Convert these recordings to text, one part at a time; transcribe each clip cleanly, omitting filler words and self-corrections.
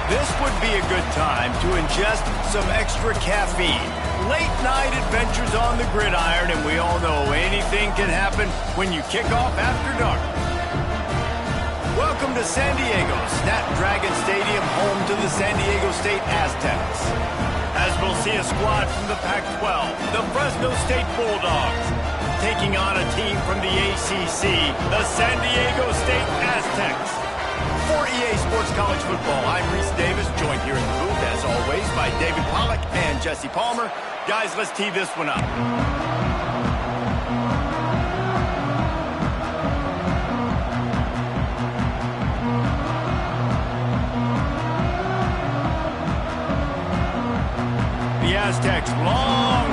This would be a good time to ingest some extra caffeine. Late night adventures on the gridiron, and we all know anything can happen when you kick off after dark. Welcome to San Diego, Snapdragon Stadium, home to the San Diego State Aztecs. As we'll see a squad from the Pac-12, the Fresno State Bulldogs, taking on a team from the ACC, the San Diego State Aztecs. For EA Sports College Football, I'm Reese Davis, joined here in the booth, as always, by David Pollack and Jesse Palmer. Guys, let's tee this one up. The Aztecs' long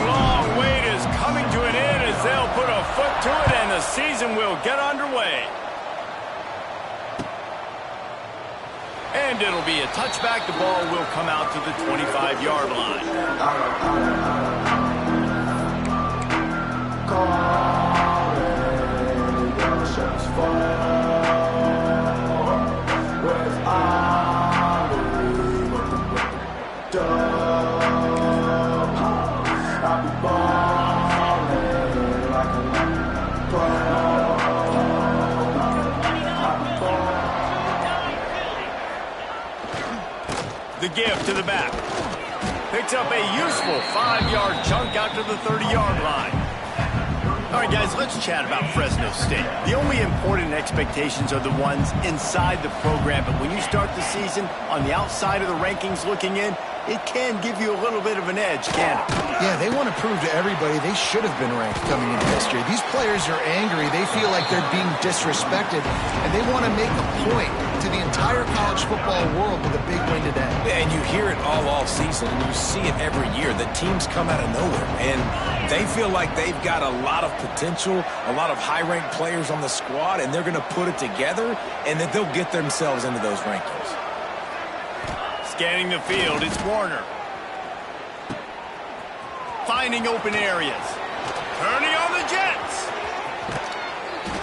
wait is coming to an end as they'll put a foot to it and the season will get underway. And it'll be a touchback. The ball will come out to the 25-yard line. The give to the back. Picks up a useful 5-yard chunk out to the 30-yard line. All right, guys, let's chat about Fresno State. The only important expectations are the ones inside the program, but when you start the season on the outside of the rankings looking in, it can give you a little bit of an edge, can't it? Yeah, they want to prove to everybody they should have been ranked coming into this year. These players are angry. They feel like they're being disrespected, and they want to make a point to the entire college football world with a big win today. Yeah, and you hear it all season, and you see it every year. The teams come out of nowhere, and they feel like they've got a lot of potential, a lot of high-ranked players on the squad, and they're going to put it together, and that they'll get themselves into those rankings. Scanning the field, it's Warner. Finding open areas. Turning on the Jets.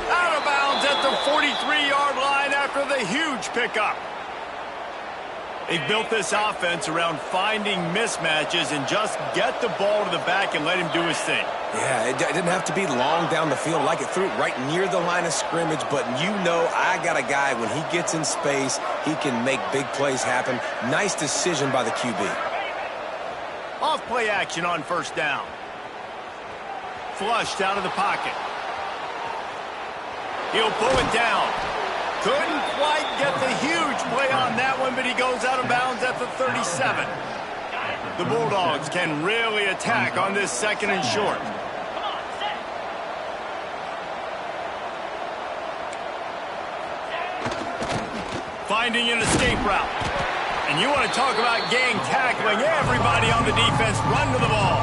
Out of bounds at the 43-yard line after the huge pickup. They've built this offense around finding mismatches and just get the ball to the back and let him do his thing. Yeah, it didn't have to be long down the field. Like it threw it right near the line of scrimmage, but you know I got a guy, when he gets in space, he can make big plays happen. Nice decision by the QB. Off play action on first down. Flushed out of the pocket. He'll pull it down. Couldn't quite get the huge play on that one, but he goes out of bounds at the 37. The Bulldogs can really attack on this second and short. Finding an escape route. And you want to talk about gang tackling. Everybody on the defense run to the ball.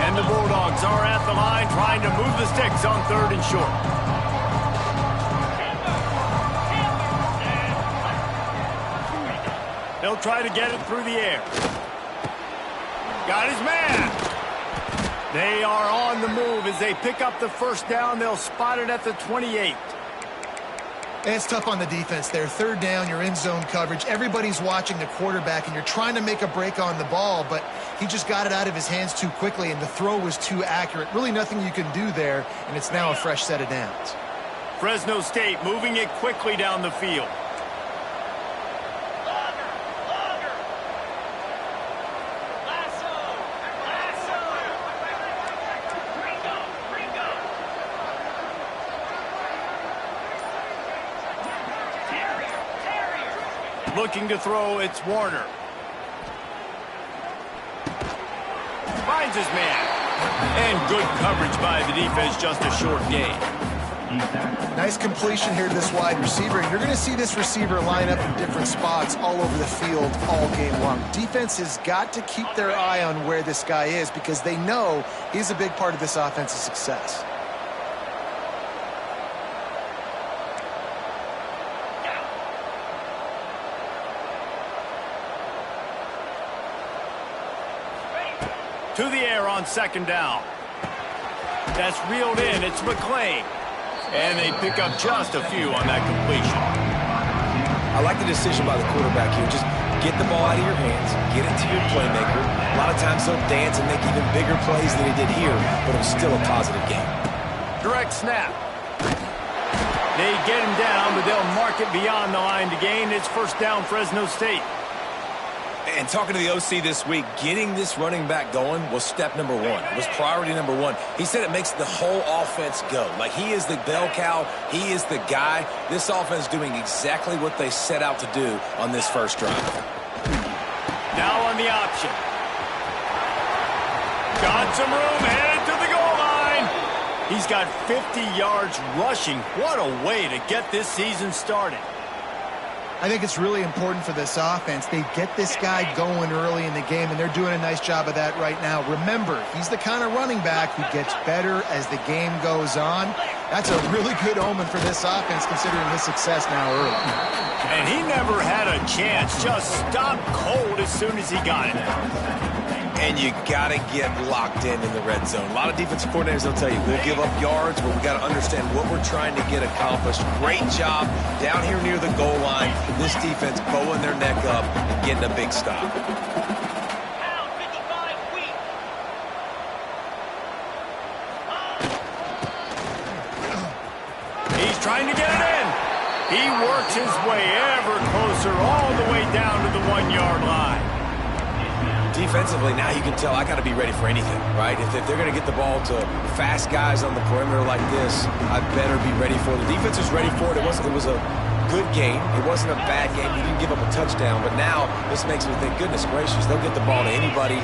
And the Bulldogs are at the line trying to move the sticks on third and short. They'll try to get it through the air. Got his man. They are on the move as they pick up the first down. They'll spot it at the 28. And it's tough on the defense there. Third down, you're in zone coverage. Everybody's watching the quarterback, and you're trying to make a break on the ball, but he just got it out of his hands too quickly, and the throw was too accurate. Really nothing you can do there, and it's now a fresh set of downs. Fresno State moving it quickly down the field. Looking to throw, it's Warner. Finds his man. And good coverage by the defense, just a short gain. Nice completion here to this wide receiver. You're going to see this receiver line up in different spots all over the field all game long. Defense has got to keep their eye on where this guy is because they know he's a big part of this offense's success. To the air on second down. That's reeled in. It's McClain. And they pick up just a few on that completion. I like the decision by the quarterback here. Just get the ball out of your hands, get it to your playmaker. A lot of times he'll dance and make even bigger plays than he did here, but it was still a positive game. Direct snap. They get him down, but they'll mark it beyond the line to gain. It's first down, Fresno State. And talking to the OC this week, getting this running back going was step number one. It was priority number one. He said it makes the whole offense go. Like, he is the bell cow. He is the guy. This offense is doing exactly what they set out to do on this first drive. Now on the option. Got some room, headed to the goal line. He's got 50 yards rushing. What a way to get this season started. I think it's really important for this offense. They get this guy going early in the game, and they're doing a nice job of that right now. Remember, he's the kind of running back who gets better as the game goes on. That's a really good omen for this offense, considering his success now early. And he never had a chance. Just stopped cold as soon as he got it. And you got to get locked in the red zone. A lot of defensive coordinators will tell you, we'll give up yards, but we got to understand what we're trying to get accomplished. Great job down here near the goal line. This defense bowing their neck up and getting a big stop. He's trying to get it in. He works his way ever closer all the way down to the 1-yard line. Defensively, now you can tell I got to be ready for anything, right? If they're going to get the ball to fast guys on the perimeter like this, I better be ready for it. The defense was ready for it. It was a good game. It wasn't a bad game. You didn't give up a touchdown, but now this makes me think, goodness gracious, they'll get the ball to anybody.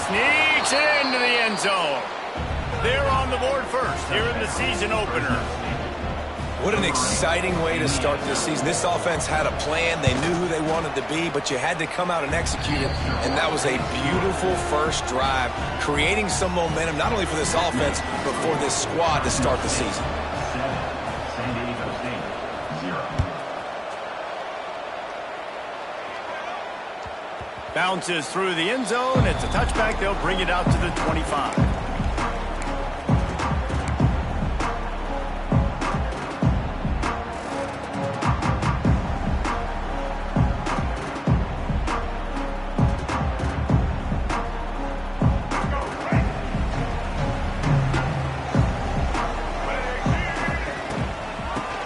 Sneaks it into the end zone. They're on the board first here in the season opener. What an exciting way to start this season. This offense had a plan. They knew who they wanted to be, but you had to come out and execute it, and that was a beautiful first drive, creating some momentum, not only for this offense, but for this squad to start the season. Bounces through the end zone. It's a touchback. They'll bring it out to the 25.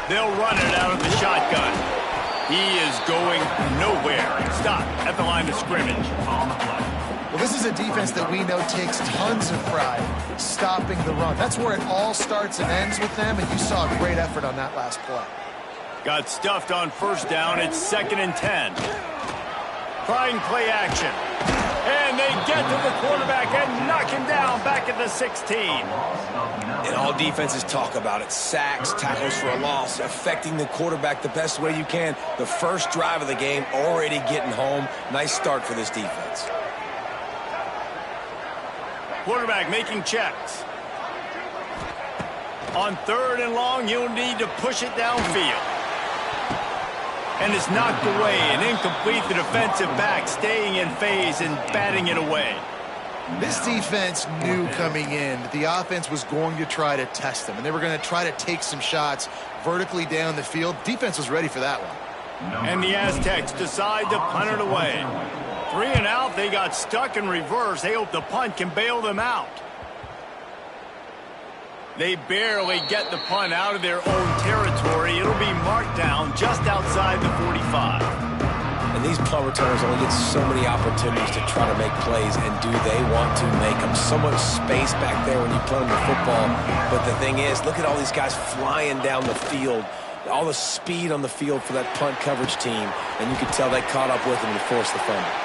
They'll run it out of the shotgun. He is going nowhere. Stop at the line of scrimmage. Well, this is a defense that we know takes tons of pride stopping the run. That's where it all starts and ends with them, and you saw a great effort on that last play. Got stuffed on first down. It's 2nd and 10. Trying play action. And they get to the quarterback and knock him down back at the 16. And all defenses talk about it. Sacks, tackles for a loss, affecting the quarterback the best way you can. The first drive of the game, already getting home. Nice start for this defense. Quarterback making checks. On 3rd and long, you'll need to push it downfield. And it's knocked away and incomplete. The defensive back staying in phase and batting it away. This defense knew coming in that the offense was going to try to test them, and they were going to try to take some shots vertically down the field. Defense was ready for that one. And the Aztecs decide to punt it away. 3 and out, they got stuck in reverse. They hope the punt can bail them out. They barely get the punt out of their own territory. It'll be marked down just outside the 45. And these punt returners only get so many opportunities to try to make plays, and do they want to make them? So much space back there when you play them the football. But the thing is, look at all these guys flying down the field. All the speed on the field for that punt coverage team. And you can tell they caught up with them to force the fumble.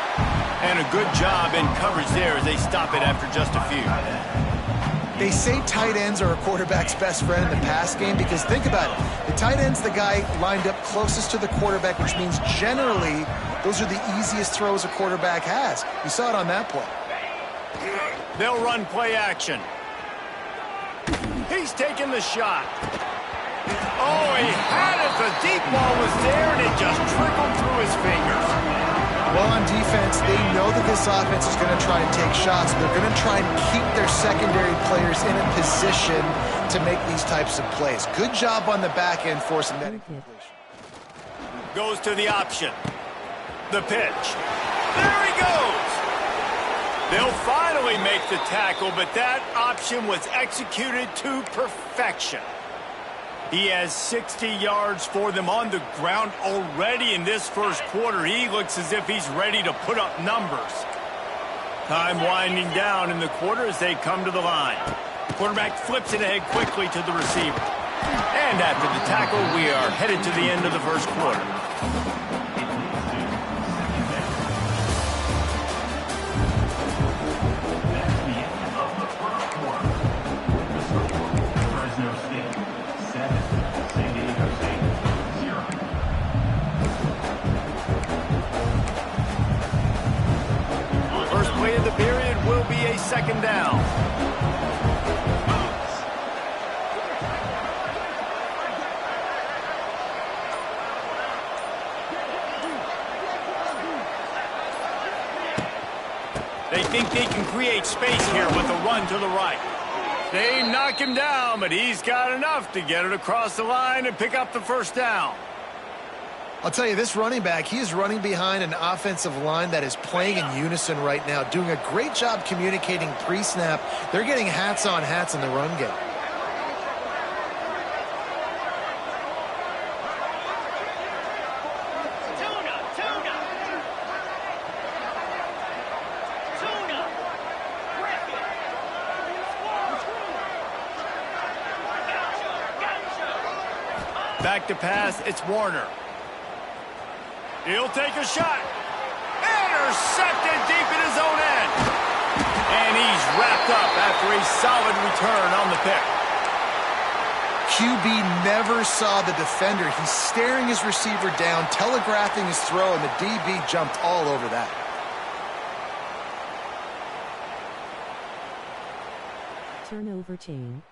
And a good job in coverage there as they stop it after just a few. They say tight ends are a quarterback's best friend in the pass game because think about it. The tight end's the guy lined up closest to the quarterback, which means generally those are the easiest throws a quarterback has. You saw it on that play. They'll run play action. He's taking the shot. Oh, he had it. The deep ball was there, and it just trickled through his fingers. Well, on defense, they know that this offense is going to try and take shots. They're going to try and keep their secondary players in a position to make these types of plays. Good job on the back end forcing that incompletion. Goes to the option. The pitch. There he goes. They'll finally make the tackle, but that option was executed to perfection. He has 60 yards for them on the ground already in this first quarter. He looks as if he's ready to put up numbers. Time winding down in the quarter as they come to the line. The quarterback flips it ahead quickly to the receiver. And after the tackle, we are headed to the end of the first quarter. First play of the period will be a second down. They think they can create space here with a run to the right. They knock him down, but he's got enough to get it across the line and pick up the first down. I'll tell you, this running back, he is running behind an offensive line that is playing in unison right now, doing a great job communicating pre-snap. They're getting hats on hats in the run game. Back to pass, it's Warner. He'll take a shot. Intercepted deep in his own end. And he's wrapped up after a solid return on the pick. QB never saw the defender. He's staring his receiver down, telegraphing his throw, and the DB jumped all over that. Turnover chain.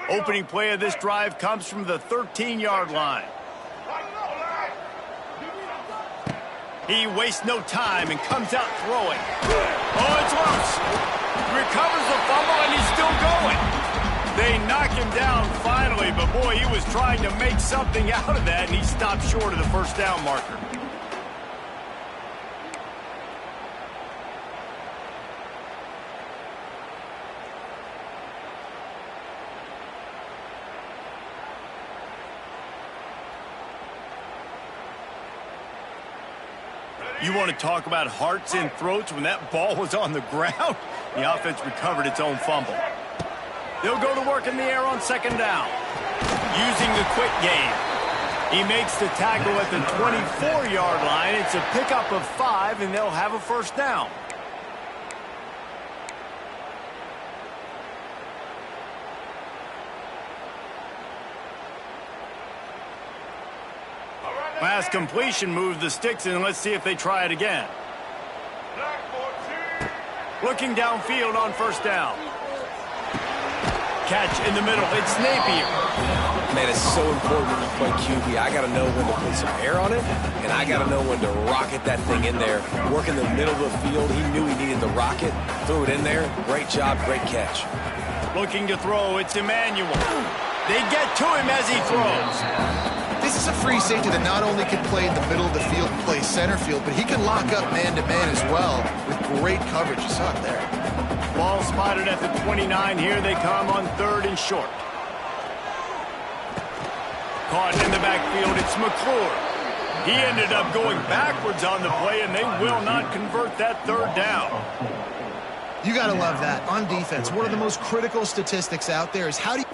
Opening play of this drive comes from the 13-yard line. He wastes no time and comes out throwing. Oh, it's loose. Recovers the fumble, and he's still going. They knock him down finally, but boy, he was trying to make something out of that, and he stopped short of the first down marker. You want to talk about hearts and throats when that ball was on the ground? The offense recovered its own fumble. They'll go to work in the air on second down. Using the quick game. He makes the tackle at the 24-yard line. It's a pickup of 5, and they'll have a first down. Pass completion moved the sticks in. Let's see if they try it again. Looking downfield on first down. Catch in the middle. It's Napier. Man, it's so important when you play QB. I got to know when to put some air on it, and I got to know when to rocket that thing in there. Work in the middle of the field. He knew he needed the rocket. Threw it in there. Great job, great catch. Looking to throw. It's Emmanuel. They get to him as he throws. This is a free safety that not only can play in the middle of the field and play center field, but he can lock up man-to-man as well with great coverage. You saw it there. Ball spotted at the 29. Here they come on 3rd and short. Caught in the backfield, it's McClure. He ended up going backwards on the play, and they will not convert that 3rd down. You got to love that. On defense, one of the most critical statistics out there is how do you...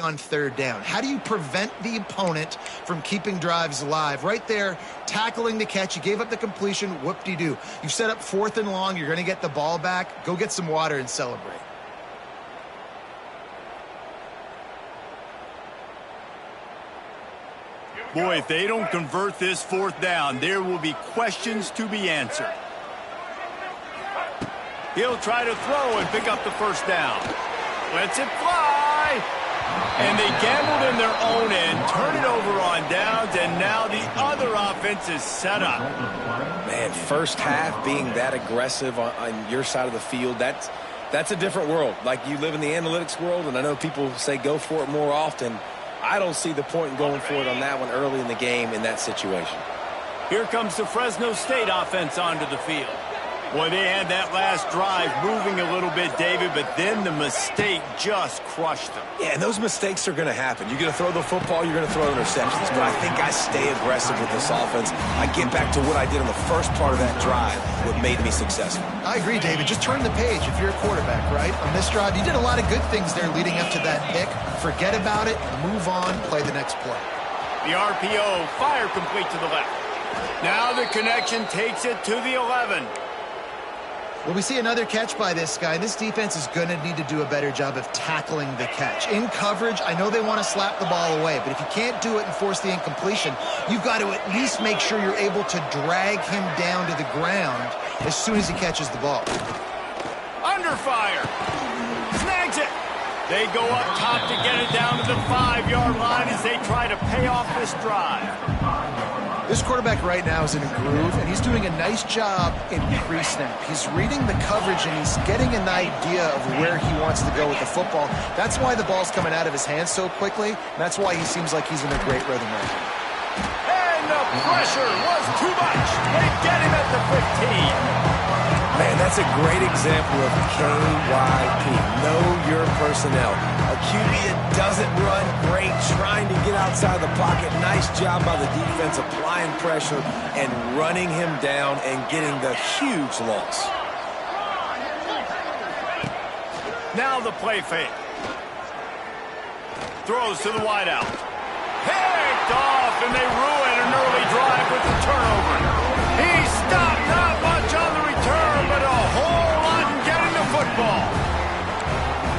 on 3rd down? How do you prevent the opponent from keeping drives alive? Right there, tackling the catch. You gave up the completion. Whoop-de-doo. You've set up 4th and long. You're going to get the ball back. Go get some water and celebrate. Boy, if they don't convert this 4th down, there will be questions to be answered. He'll try to throw and pick up the 1st down. Lets it fly. And they gambled in their own end, turn it over on downs, and now the other offense is set up. Man, first half being that aggressive on your side of the field, that's a different world. Like, you live in the analytics world, and I know people say go for it more often. I don't see the point in going for it on that one early in the game in that situation. Here comes the Fresno State offense onto the field. Boy, they had that last drive moving a little bit, David, but then the mistake just crushed them. Yeah, and those mistakes are going to happen. You're going to throw the football, you're going to throw interceptions, but I think I stay aggressive with this offense. I get back to what I did on the first part of that drive, what made me successful. I agree, David. Just turn the page if you're a quarterback, right? On this drive, you did a lot of good things there leading up to that pick. Forget about it, move on, play the next play. The RPO, fire complete to the left. Now the connection takes it to the 11. Well, we see another catch by this guy. This defense is going to need to do a better job of tackling the catch. In coverage, I know they want to slap the ball away, but if you can't do it and force the incompletion, you've got to at least make sure you're able to drag him down to the ground as soon as he catches the ball. Under fire. Snags it. They go up top to get it down to the 5-yard line as they try to pay off this drive. This quarterback right now is in a groove, and he's doing a nice job in pre-snap. He's reading the coverage, and he's getting an idea of where he wants to go with the football. That's why the ball's coming out of his hands so quickly. And that's why he seems like he's in a great rhythm right now. And the pressure was too much. They get him at the 15. Man, that's a great example of KYP. Know your personnel. A QB that doesn't run great, trying to get outside the pocket. Nice job by the defense applying pressure and running him down and getting the huge loss. Now the play fake. Throws to the wideout. Picked off, and they ruin an early drive with the turnover. He stopped, not much on the return, but a whole lot in getting the football.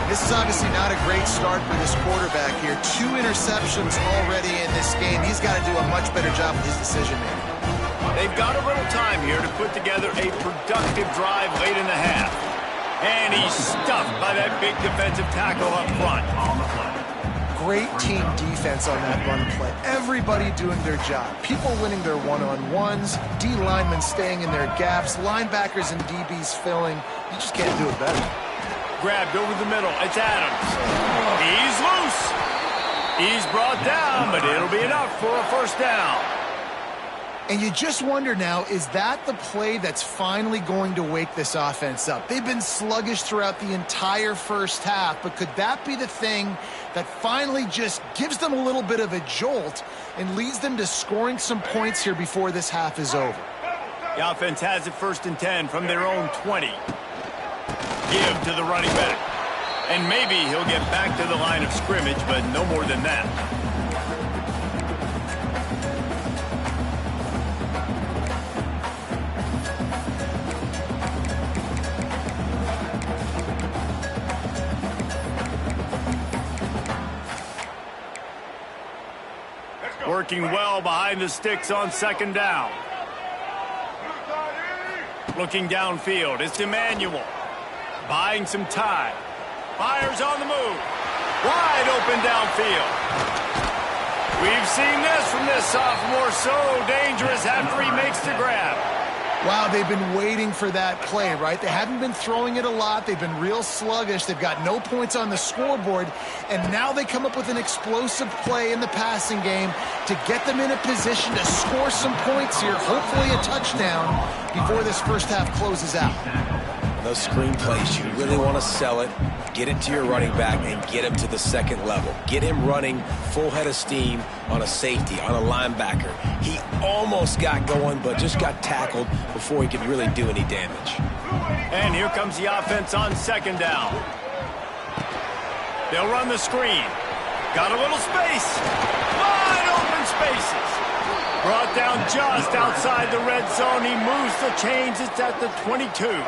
This is obviously not a great start for this quarterback here. 2 interceptions already in this game. He's got to do a much better job with his decision-making. They've got a little time here to put together a productive drive late in the half. And he's stuffed by that big defensive tackle up front. Great team defense on that run play. Everybody doing their job. People winning their one-on-ones, D linemen staying in their gaps, linebackers and DBs filling. You just can't do it better. Grabbed over the middle. It's Adams. He's loose. He's brought down, but it'll be enough for a 1st down. And you just wonder now, is that the play that's finally going to wake this offense up? They've been sluggish throughout the entire first half, but could that be the thing that finally just gives them a little bit of a jolt and leads them to scoring some points here before this half is over? The offense has it 1st and 10 from their own 20. Give to the running back. And maybe he'll get back to the line of scrimmage, but no more than that. Working well behind the sticks on 2nd down. Looking downfield, it's Emmanuel. Buying some time. Fires on the move. Wide open downfield. We've seen this from this sophomore. So dangerous after he makes the grab. Wow, they've been waiting for that play, right? They haven't been throwing it a lot. They've been real sluggish. They've got no points on the scoreboard. And now they come up with an explosive play in the passing game to get them in a position to score some points here, hopefully a touchdown, before this first half closes out. Those screen plays, you really want to sell it, get it to your running back, and get him to the second level. Get him running full head of steam on a safety, on a linebacker. He almost got going, but just got tackled before he could really do any damage. And here comes the offense on second down. They'll run the screen. Got a little space. Wide open spaces. Brought down just outside the red zone. He moves the chains. It's at the 22.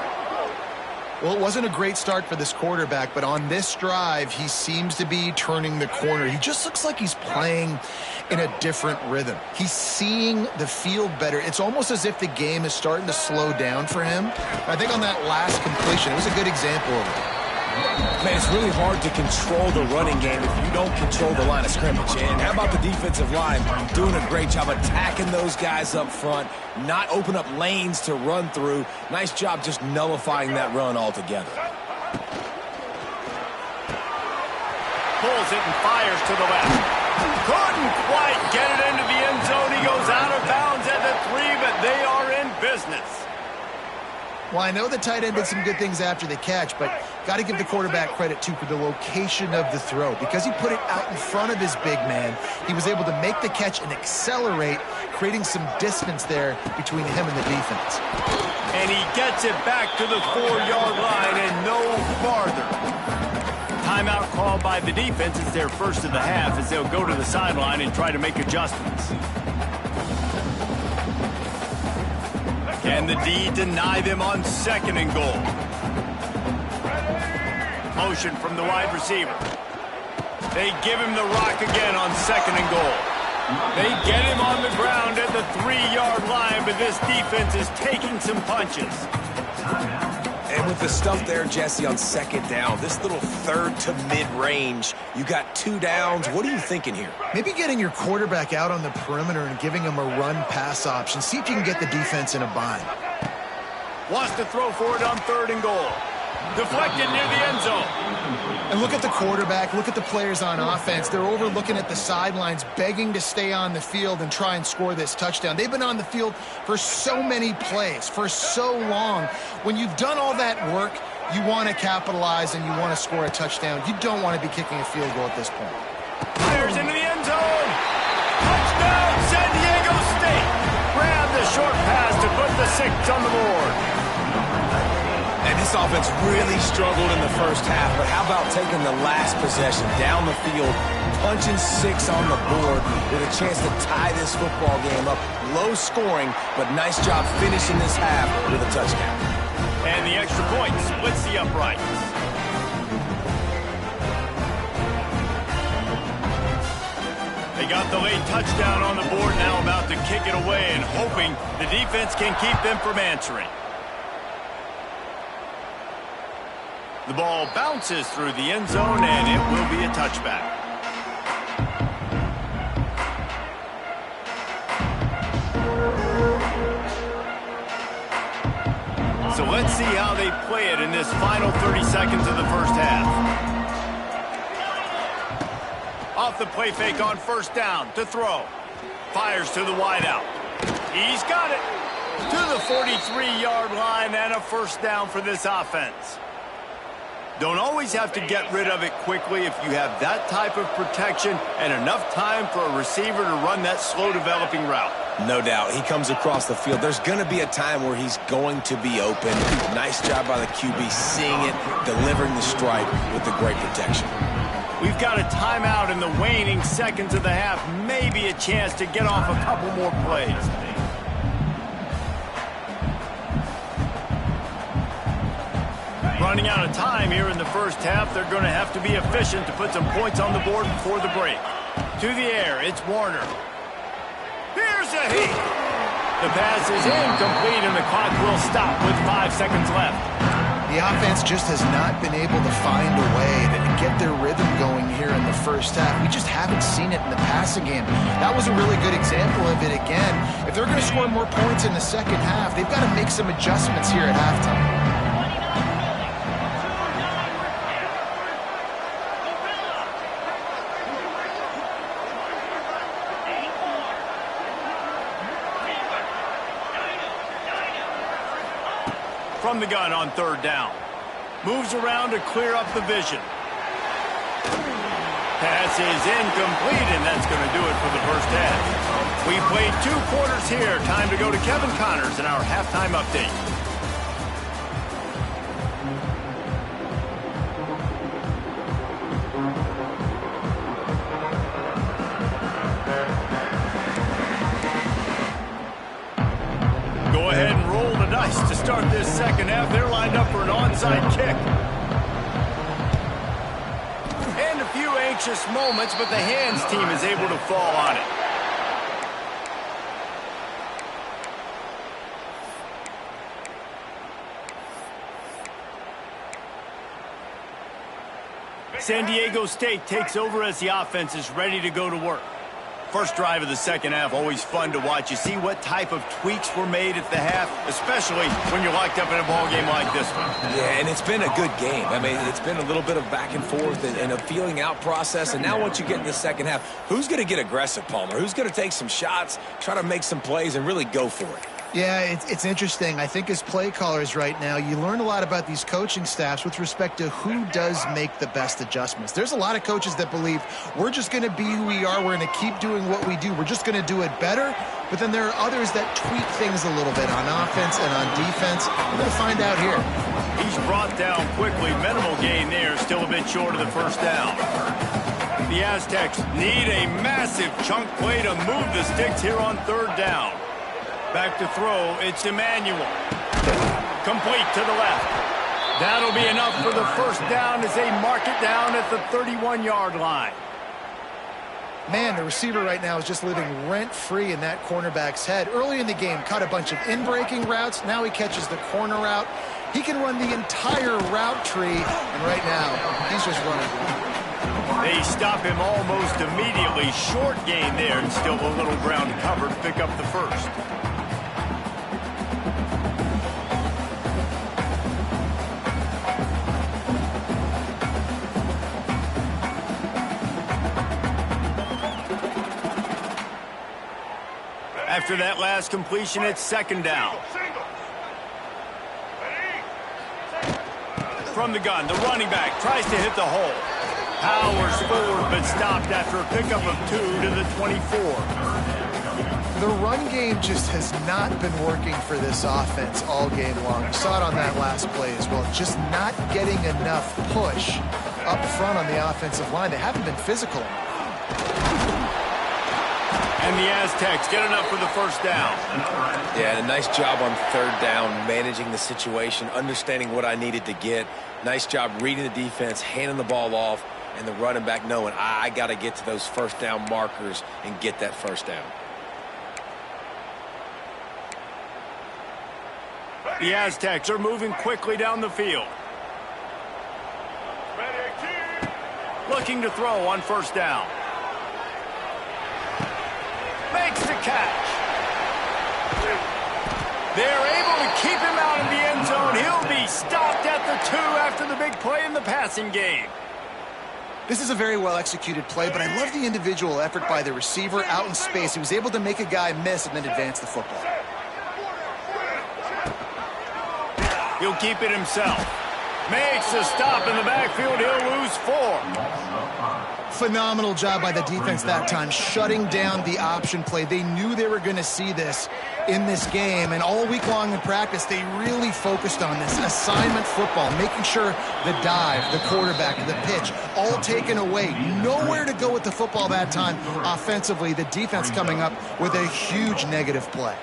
Well, it wasn't a great start for this quarterback, but on this drive, he seems to be turning the corner. He just looks like he's playing in a different rhythm. He's seeing the field better. It's almost as if the game is starting to slow down for him. I think on that last completion, it was a good example of it. Man, it's really hard to control the running game if you don't control the line of scrimmage. And how about the defensive line doing a great job attacking those guys up front, not open up lanes to run through. Nice job just nullifying that run altogether. Pulls it and fires to the left. Couldn't quite get it into the end zone. He goes out of bounds at the 3, but they are in business. Well, I know the tight end did some good things after the catch, but got to give the quarterback credit, too, for the location of the throw. Because he put it out in front of his big man, he was able to make the catch and accelerate, creating some distance there between him and the defense. And he gets it back to the 4-yard line and no farther. Timeout called by the defense. It's their first of the half as they'll go to the sideline and try to make adjustments. Can the D deny them on second and goal? Motion from the wide receiver. They give him the rock again on second and goal. They get him on the ground at the 3-yard line, but this defense is taking some punches. And with the stuff there, Jesse, on second down, this little third to mid-range, you got 2 downs. What are you thinking here? Maybe getting your quarterback out on the perimeter and giving him a run-pass option. See if you can get the defense in a bind. Wants to throw for it on third and goal. Deflected near the end zone. And look at the quarterback. Look at the players on offense. They're over looking at the sidelines, begging to stay on the field and try and score this touchdown. They've been on the field for so many plays, for so long. When you've done all that work, you want to capitalize and you want to score a touchdown. You don't want to be kicking a field goal at this point. Fires into the end zone. Touchdown, San Diego State. Grab the short pass to put the 6 on the board. And this offense really struggled in the first half, but how about taking the last possession down the field, punching 6 on the board with a chance to tie this football game up. Low scoring, but nice job finishing this half with a touchdown. And the extra point splits the uprights. They got the late touchdown on the board, now about to kick it away and hoping the defense can keep them from answering. The ball bounces through the end zone, and it will be a touchback. So let's see how they play it in this final 30 seconds of the first half. Off the play fake on first down to throw. Fires to the wideout. He's got it to the 43-yard line and a first down for this offense. Don't always have to get rid of it quickly if you have that type of protection and enough time for a receiver to run that slow-developing route. No doubt. He comes across the field. There's going to be a time where he's going to be open. Nice job by the QB seeing it, delivering the strike with the great protection. We've got a timeout in the waning seconds of the half. Maybe a chance to get off a couple more plays. Running out of time here in the first half. They're going to have to be efficient to put some points on the board before the break. To the air, it's Warner. Here's a heat. The pass is incomplete, and the clock will stop with 5 seconds left. The offense just has not been able to find a way to get their rhythm going here in the first half. We just haven't seen it in the passing game. That was a really good example of it again. If they're going to score more points in the second half, they've got to make some adjustments here at halftime. From the gun on third down. Moves around to clear up the vision. Pass is incomplete, and that's going to do it for the first half. We played 2 quarters here. Time to go to Kevin Connors in our halftime update. Go ahead and roll the dice to start this second half. They're lined up for an onside kick. And a few anxious moments, but the hands team is able to fall on it. San Diego State takes over as the offense is ready to go to work. First drive of the second half, always fun to watch. You see what type of tweaks were made at the half, especially when you're locked up in a ball game like this one. Yeah, and it's been a good game. I mean, it's been a little bit of back and forth and a feeling out process. And now once you get in the second half, who's going to get aggressive, Palmer? Who's going to take some shots, try to make some plays, and really go for it? Yeah, it's interesting. I think as play callers right now, you learn a lot about these coaching staffs with respect to who does make the best adjustments. There's a lot of coaches that believe we're just going to be who we are. We're going to keep doing what we do. We're just going to do it better. But then there are others that tweak things a little bit on offense and on defense. We're going to find out here. He's brought down quickly. Minimal gain there. Still a bit short of the first down. The Aztecs need a massive chunk play to move the sticks here on third down. Back to throw, it's Emmanuel. Complete to the left. That'll be enough for the first down as they mark it down at the 31-yard line. Man, the receiver right now is just living rent-free in that cornerback's head. Early in the game, caught a bunch of in-breaking routes. Now he catches the corner route. He can run the entire route tree, and right now, he's just running. They stop him almost immediately. Short gain there, and still a little ground covered. Pick up the first. After that last completion, it's second down. From the gun, the running back tries to hit the hole. Powers forward, but stopped after a pickup of 2 to the 24. The run game just has not been working for this offense all game long. We saw it on that last play as well. Just not getting enough push up front on the offensive line. They haven't been physical enough. And the Aztecs get enough for the first down. Yeah, a nice job on third down, managing the situation, understanding what I needed to get. Nice job reading the defense, handing the ball off, and the running back knowing I got to get to those first down markers and get that first down. The Aztecs are moving quickly down the field. Looking to throw on first down. Makes the catch. They're able to keep him out of the end zone. He'll be stopped at the 2 after the big play in the passing game. This is a very well-executed play, but I love the individual effort by the receiver out in space. He was able to make a guy miss and then advance the football. He'll keep it himself. Makes a stop in the backfield. He'll lose 4. Phenomenal job by the defense that time, shutting down the option play. They knew they were going to see this in this game, and all week long in practice, they really focused on this assignment football, making sure the dive, the quarterback, the pitch, all taken away. Nowhere to go with the football that time. Offensively, the defense coming up with a huge negative play.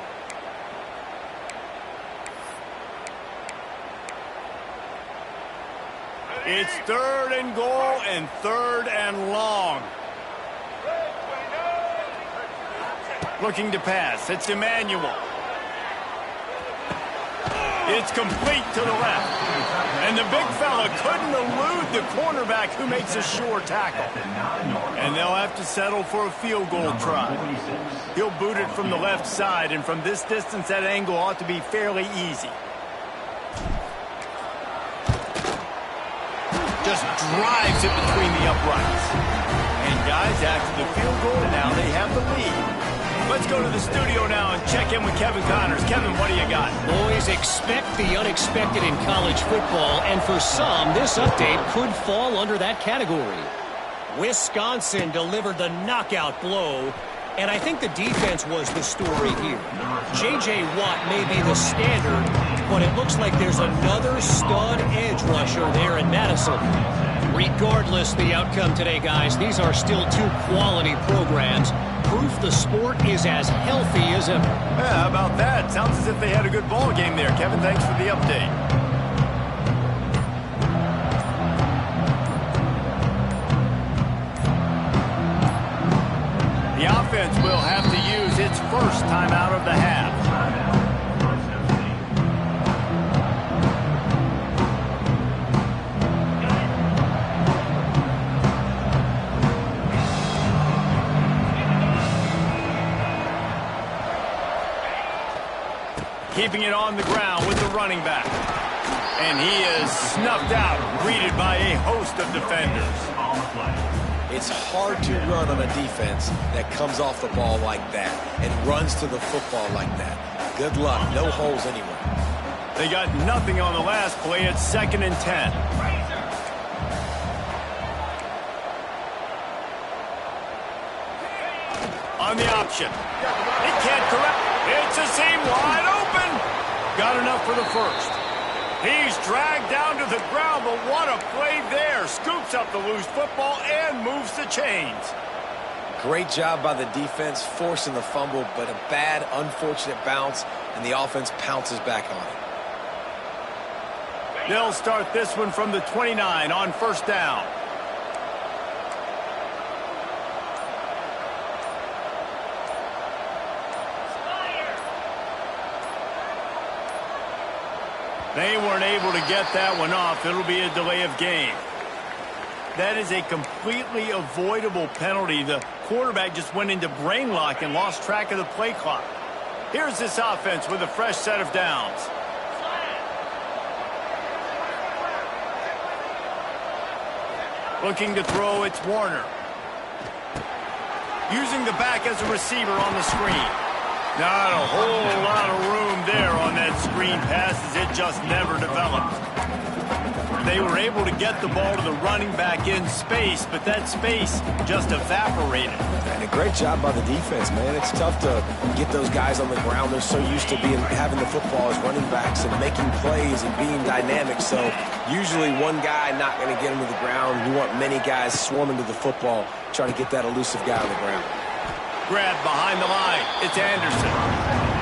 It's 3rd and goal and 3rd and long. Looking to pass. It's Emmanuel. It's complete to the left. And the big fella couldn't elude the cornerback who makes a sure tackle. And they'll have to settle for a field goal try. He'll boot it from the left side, and from this distance, that angle ought to be fairly easy. Just drives it between the uprights. And guys, after the field goal, now they have the lead. Let's go to the studio now and check in with Kevin Connors. Kevin, what do you got? Boys, expect the unexpected in college football, and for some, this update could fall under that category. Wisconsin delivered the knockout blow, and I think the defense was the story here. J.J. Watt may be the standard, but it looks like there's another stud edge rusher there in Madison. Regardless the outcome today, guys, these are still two quality programs. Proof the sport is as healthy as ever. Yeah, how about that? Sounds as if they had a good ball game there. Kevin, thanks for the update. The offense will have to use its first timeout of the half. Keeping it on the ground with the running back. And he is snuffed out, greeted by a host of defenders. It's hard to run on a defense that comes off the ball like that and runs to the football like that. Good luck. No holes anywhere. They got nothing on the last play. It's 2nd and 10. On the option. He can't correct. It's a seam wide open. Got enough for the first. He's dragged down to the ground, but what a play there. Scoops up the loose football and moves the chains. Great job by the defense, forcing the fumble, but a bad, unfortunate bounce, and the offense pounces back on it. They'll start this one from the 29 on 1st down. They weren't able to get that one off. It'll be a delay of game. That is a completely avoidable penalty. The quarterback just went into brain lock and lost track of the play clock. Here's this offense with a fresh set of downs. Looking to throw, it's Warner. Using the back as a receiver on the screen. Not a whole lot of room there on that screen pass as it just never developed. They were able to get the ball to the running back in space, but that space just evaporated. And a great job by the defense, man. It's tough to get those guys on the ground. They're so used to having the football as running backs and making plays and being dynamic. So usually one guy not going to get him to the ground. You want many guys swarming to the football, trying to get that elusive guy on the ground. Grab behind the line. It's Anderson.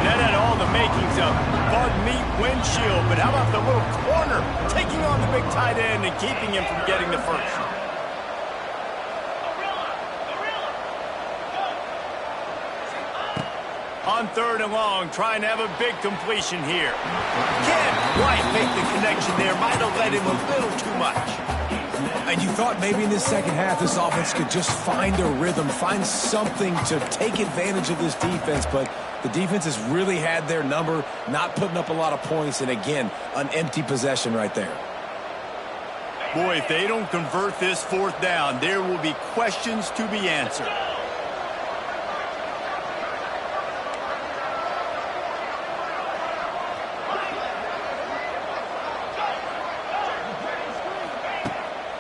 That had all the makings of bug meat windshield, but how about the little corner taking on the big tight end and keeping him from getting the first? On 3rd and long, trying to have a big completion here. Can't quite make the connection there. Might have led him a little too much. And you thought maybe in this second half this offense could just find a rhythm, find something to take advantage of this defense, but the defense has really had their number, not putting up a lot of points, and again, an empty possession right there. Boy, if they don't convert this 4th down, there will be questions to be answered.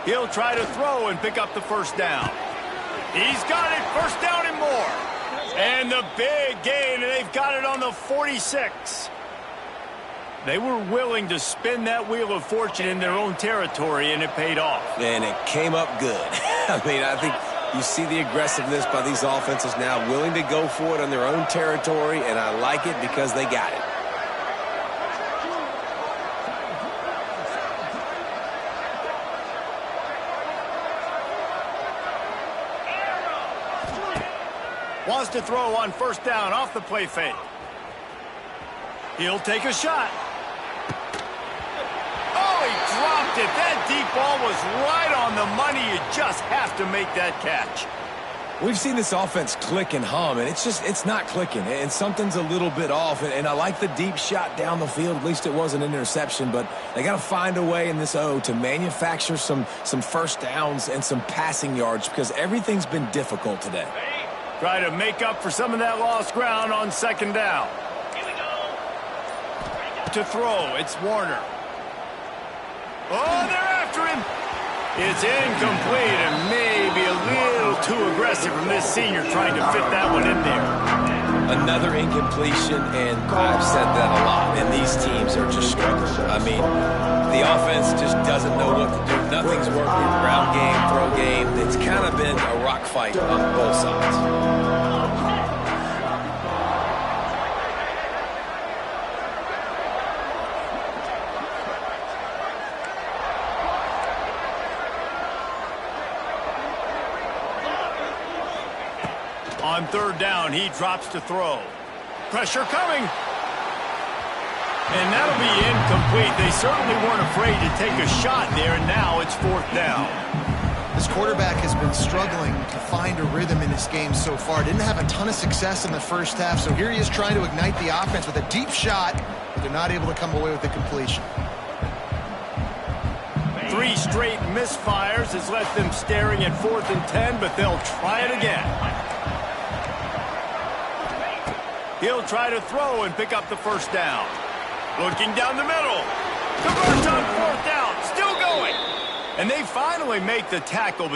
He'll try to throw and pick up the 1st down. He's got it, 1st down and more. And the big gain, and they've got it on the 46. They were willing to spin that wheel of fortune in their own territory, and it paid off. And it came up good. I mean, I think you see the aggressiveness by these offenses now, willing to go for it on their own territory, and I like it because they got it. Wants to throw on 1st down off the play fake. He'll take a shot. dropped it. That deep ball was right on the money. You just have to make that catch. We've seen this offense click and hum, and it's not clicking, and something's a little bit off. And I like the deep shot down the field. At least it wasn't an interception, but they got to find a way in this O to manufacture some first downs and some passing yards because everything's been difficult today. Try to make up for some of that lost ground on second down. Here we go. To throw, it's Warner. Oh, they're after him. It's incomplete and maybe a little too aggressive from this senior trying to fit that one in there. Another incompletion, and I've said that a lot, and these teams are just struggling. I mean, the offense just doesn't know what to do. Nothing's working. Ground game, throw game. It's kind of been a rock fight on both sides. On third down, he drops to throw. Pressure coming. And that'll be incomplete. They certainly weren't afraid to take a shot there, and now it's fourth down. This quarterback has been struggling to find a rhythm in his game so far. Didn't have a ton of success in the first half, so here he is trying to ignite the offense with a deep shot, but they're not able to come away with the completion. 3 straight misfires has left them staring at 4th and 10, but they'll try it again. He'll try to throw and pick up the first down. Looking down the middle. Converts on 4th down. Still going. And they finally make the tackle.